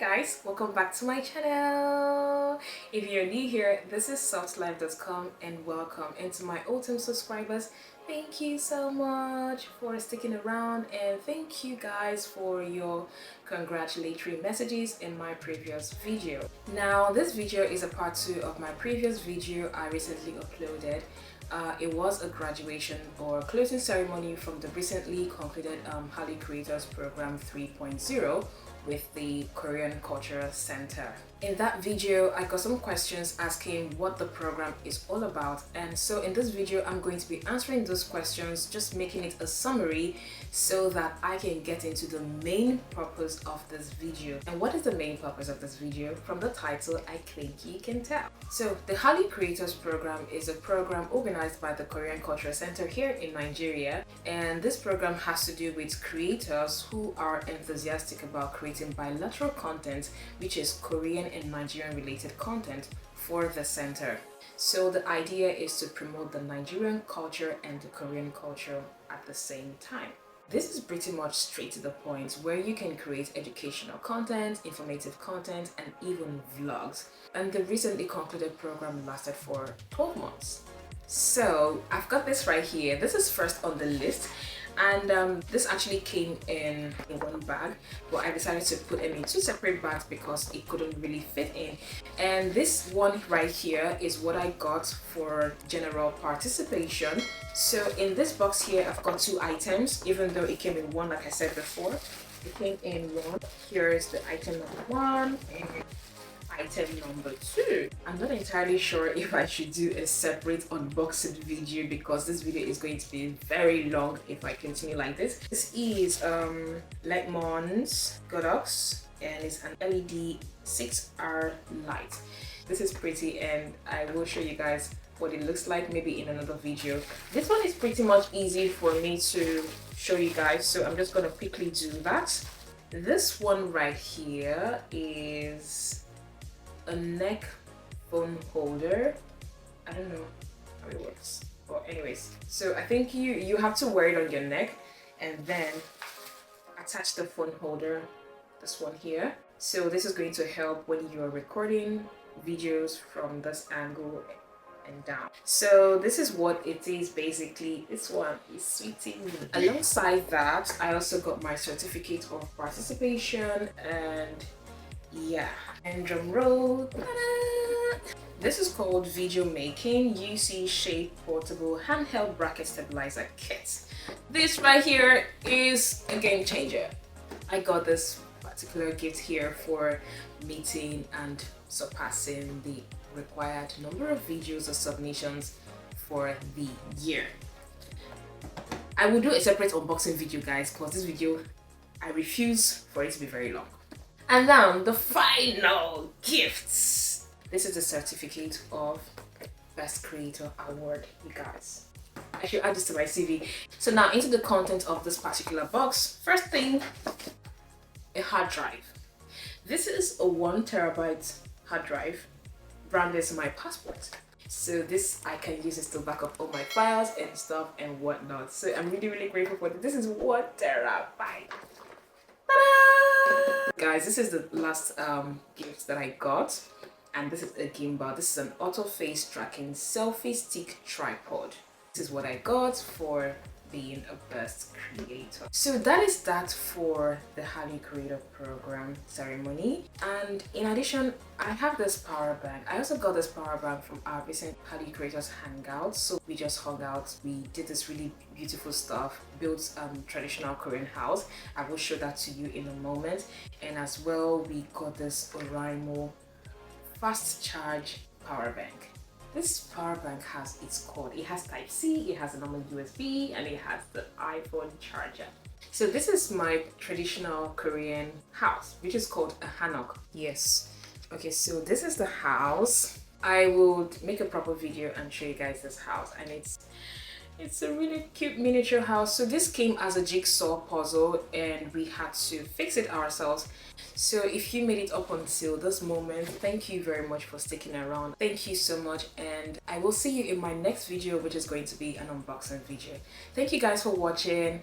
guys, welcome back to my channel. If you're new here, this is softlife.com and welcome. And to my old-time subscribers, thank you so much for sticking around, and thank you guys for your congratulatory messages in my previous video. Now this video is a part 2 of my previous video I recently uploaded. It was a graduation or closing ceremony from the recently concluded Hallyu Creators Program 3.0 with the Korean Cultural Center. In that video, I got some questions asking what the program is all about, and so in this video I'm going to be answering those questions, just making it a summary so that I can get into the main purpose of this video. And what is the main purpose of this video? From the title, I think you can tell. So the Hallyu Creators Program is a program organized by the Korean Cultural Center here in Nigeria, and this program has to do with creators who are enthusiastic about creating bilateral content, which is Korean and Nigerian related content for the center. So the idea is to promote the Nigerian culture and the Korean culture at the same time. This is pretty much straight to the point, where you can create educational content, informative content, and even vlogs. And the recently concluded program lasted for 12 months. So I've got this right here. This is first on the list, and this actually came in one bag, but I decided to put them in 2 separate bags because it couldn't really fit in. And this one right here is what I got for general participation. So in this box here, I've got 2 items, even though it came in one, like I said before. It came in one. Here is the item number 1 and item number 2. I'm not entirely sure if I should do a separate unboxing video because this video is going to be very long if I continue like this. This is Leitmon's Godox, and it's an LED 6R light. This is pretty, and I will show you guys what it looks like maybe in another video. This one is pretty much easy for me to show you guys, so I'm just going to quickly do that. This one right here is a neck phone holder. I don't know how it works, but anyways, so I think you have to wear it on your neck and then attach the phone holder, this one here. So this is going to help when you're recording videos from this angle and down. So this is what it is basically. This one is sweetie. Alongside that, I also got my certificate of participation, and yeah, and drum roll. Ta-da! This is called Video Making UC Shape Portable Handheld Bracket Stabilizer Kit. This right here is a game changer. I got this particular gift here for meeting and surpassing the required number of videos or submissions for the year. I will do a separate unboxing video, guys, because this video, I refuse for it to be very long. And now the final gifts. This is the certificate of Best Creator Award, you guys. I should add this to my CV. So now into the content of this particular box. First thing, a hard drive. This is a 1 terabyte hard drive, branded as my passport. So this, I can use this to back up all my files and stuff and whatnot. So I'm really grateful for this. This is 1 terabyte. Ta-da! Guys, this is the last gift that I got, and this is a gimbal. This is an auto face tracking selfie stick tripod. This is what I got for being a best creator. So that is that for the Hallyu Creator Program ceremony. And in addition, I have this power bank. I also got this power bank from our recent Hallyu Creators hangout. So we just hung out, we did this really beautiful stuff, built traditional Korean house. I will show that to you in a moment. And as well, we got this Oraimo fast charge power bank. This power bank has its cord. It has Type-C, it has a normal USB, and it has the iPhone charger. So this is my traditional Korean house, which is called a hanok. Yes. Okay, so this is the house. I will make a proper video and show you guys this house, and it's a really cute miniature house. So this came as a jigsaw puzzle, and we had to fix it ourselves. So if you made it up until this moment, thank you very much for sticking around. Thank you so much, and I will see you in my next video, which is going to be an unboxing video. Thank you guys for watching.